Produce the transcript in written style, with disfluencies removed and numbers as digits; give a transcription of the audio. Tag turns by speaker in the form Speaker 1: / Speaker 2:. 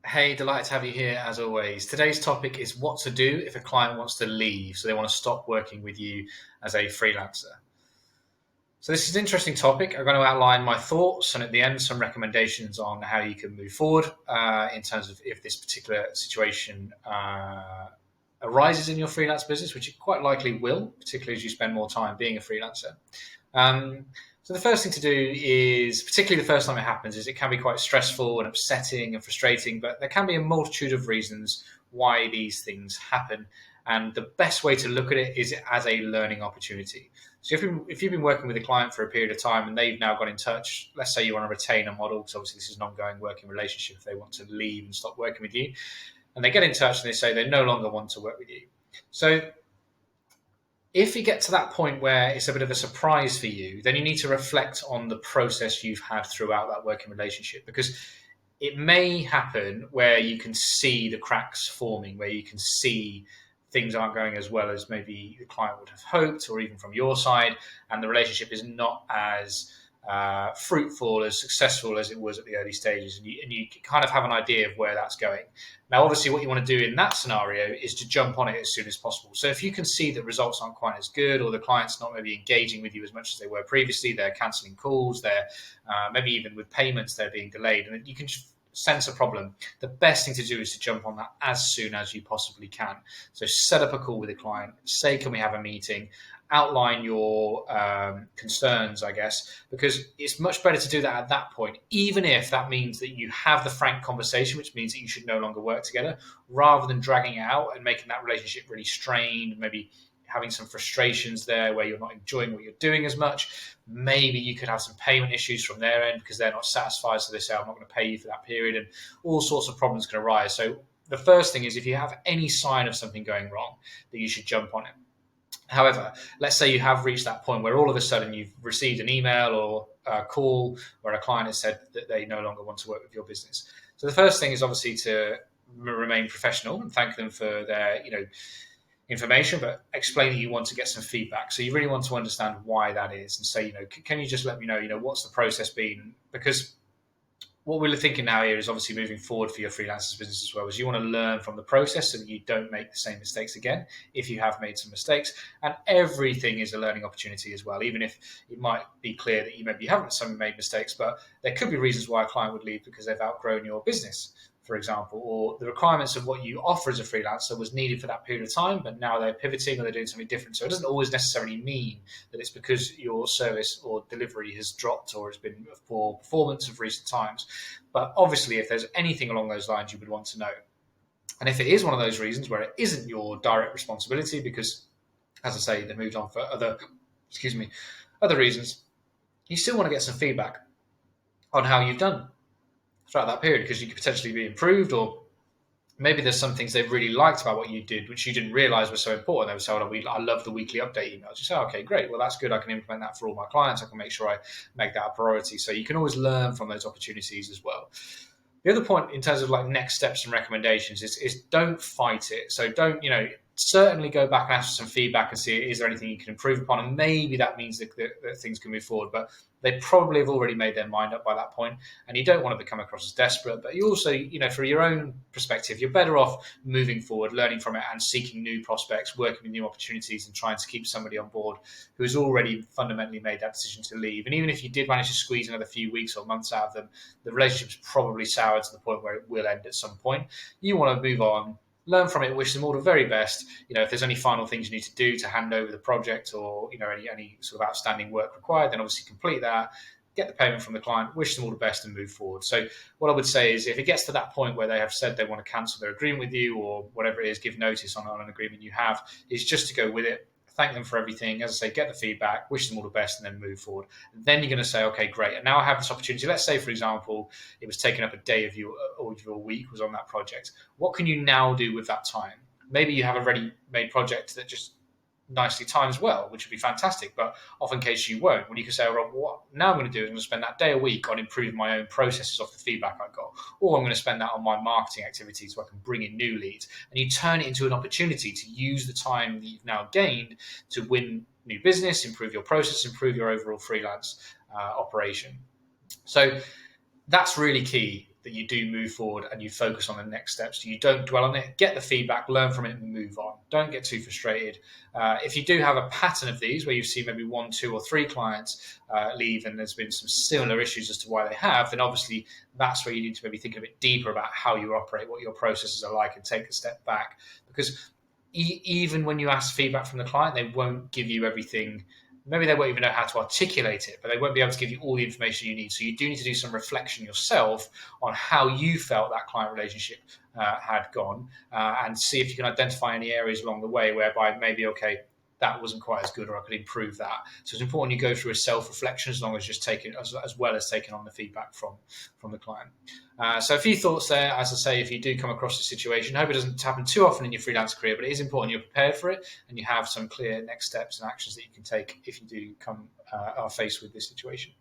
Speaker 1: Hey, delighted to have you here as always. Today's topic is what to do if a client wants to leave, so they want to stop working with you as a freelancer. So this is an interesting topic. I'm going to outline my thoughts and at the end some recommendations on how you can move forward in terms of if this particular situation arises in your freelance business, which it quite likely will, particularly as you spend more time being a freelancer. Um, so the first thing to do is, particularly the first time it happens, is it can be quite stressful and upsetting and frustrating, but there can be a multitude of reasons why these things happen. And the best way to look at it is as a learning opportunity. So if you've been working with a client for a period of time and they've now got in touch, let's say you want to retain a model, because obviously this is an ongoing working relationship if they want to leave and stop working with you, and they get in touch and they say they no longer want to work with you. So if you get to that point where it's a bit of a surprise for you, then you need to reflect on the process you've had throughout that working relationship, because it may happen where you can see the cracks forming, where you can see things aren't going as well as maybe the client would have hoped, or even from your side, and the relationship is not as fruitful, as successful as it was at the early stages, and you kind of have an idea of where that's going. Now, obviously, what you want to do in that scenario is to jump on it as soon as possible. So if you can see that results aren't quite as good, or the client's not maybe engaging with you as much as they were previously, they're cancelling calls, they're maybe even with payments, they're being delayed, and you can sense a problem, the best thing to do is to jump on that as soon as you possibly can. So set up a call with a client, say, can we have a meeting? Outline your concerns, I guess, because it's much better to do that at that point, even if that means that you have the frank conversation, which means that you should no longer work together, rather than dragging it out and making that relationship really strained, maybe having some frustrations there where you're not enjoying what you're doing as much. Maybe you could have some payment issues from their end because they're not satisfied, so they say, I'm not going to pay you for that period, and all sorts of problems can arise. So the first thing is, if you have any sign of something going wrong, that you should jump on it. However, let's say you have reached that point where all of a sudden you've received an email or a call where a client has said that they no longer want to work with your business. So the first thing is obviously to remain professional and thank them for their, information, but explain that you want to get some feedback. So you really want to understand why that is, and say, can you just let me know, what's the process been? Because what we're thinking now here is obviously moving forward for your freelancers business as well, is you want to learn from the process so that you don't make the same mistakes again if you have made some mistakes. And everything is a learning opportunity as well, even if it might be clear that you maybe haven't made mistakes, but there could be reasons why a client would leave because they've outgrown your business, for example, or the requirements of what you offer as a freelancer was needed for that period of time, but now they're pivoting or they're doing something different. So it doesn't always necessarily mean that it's because your service or delivery has dropped or has been of poor performance of recent times. But obviously, if there's anything along those lines, you would want to know. And if it is one of those reasons where it isn't your direct responsibility, because, as I say, they've moved on for other reasons, you still want to get some feedback on how you've done throughout that period, because you could potentially be improved, or maybe there's some things they really liked about what you did, which you didn't realize were so important. They would say, I love the weekly update emails. You say, okay, great. Well, that's good. I can implement that for all my clients. I can make sure I make that a priority. So you can always learn from those opportunities as well. The other point in terms of like next steps and recommendations is don't fight it. So don't, certainly go back and ask for some feedback and see, is there anything you can improve upon? And maybe that means that things can move forward, but they probably have already made their mind up by that point, and you don't want to become across as desperate. But you also, for your own perspective, you're better off moving forward, learning from it, and seeking new prospects, working with new opportunities, and trying to keep somebody on board who has already fundamentally made that decision to leave. And even if you did manage to squeeze another few weeks or months out of them, the relationship's probably soured to the point where it will end at some point. You want to move on, learn from it, wish them all the very best. If there's any final things you need to do to hand over the project, or any sort of outstanding work required, then obviously complete that, get the payment from the client, wish them all the best, and move forward. So what I would say is, if it gets to that point where they have said they want to cancel their agreement with you, or whatever it is, give notice on an agreement you have, is just to go with it. Thank them for everything. As I say, get the feedback, wish them all the best, and then move forward. And then you're going to say, okay, great. And now I have this opportunity. Let's say, for example, it was taking up a day of your week was on that project. What can you now do with that time? Maybe you have a ready-made project that just nicely times well, which would be fantastic, but often case you won't. When you can say, well, what now I'm going to do is I'm going to spend that day a week on improving my own processes off the feedback I got, or I'm going to spend that on my marketing activities so I can bring in new leads. And you turn it into an opportunity to use the time that you've now gained to win new business, improve your process, improve your overall freelance operation. So that's really key. that you do move forward and you focus on the next steps. You don't dwell on it, get the feedback, learn from it, and move on. Don't get too frustrated. If you do have a pattern of these where you've seen maybe 1, 2, or 3 clients leave and there's been some similar issues as to why they have, then obviously that's where you need to maybe think a bit deeper about how you operate, what your processes are like, and take a step back. Because even when you ask feedback from the client, they won't give you everything. Maybe they won't even know how to articulate it, but they won't be able to give you all the information you need. So you do need to do some reflection yourself on how you felt that client relationship had gone, and see if you can identify any areas along the way whereby maybe, okay, that wasn't quite as good, or I could improve that. So it's important you go through a self-reflection as long as just taking, as well as taking on the feedback from the client. So a few thoughts there. As I say, if you do come across this situation, I hope it doesn't happen too often in your freelance career, but it is important you're prepared for it and you have some clear next steps and actions that you can take if you do are faced with this situation.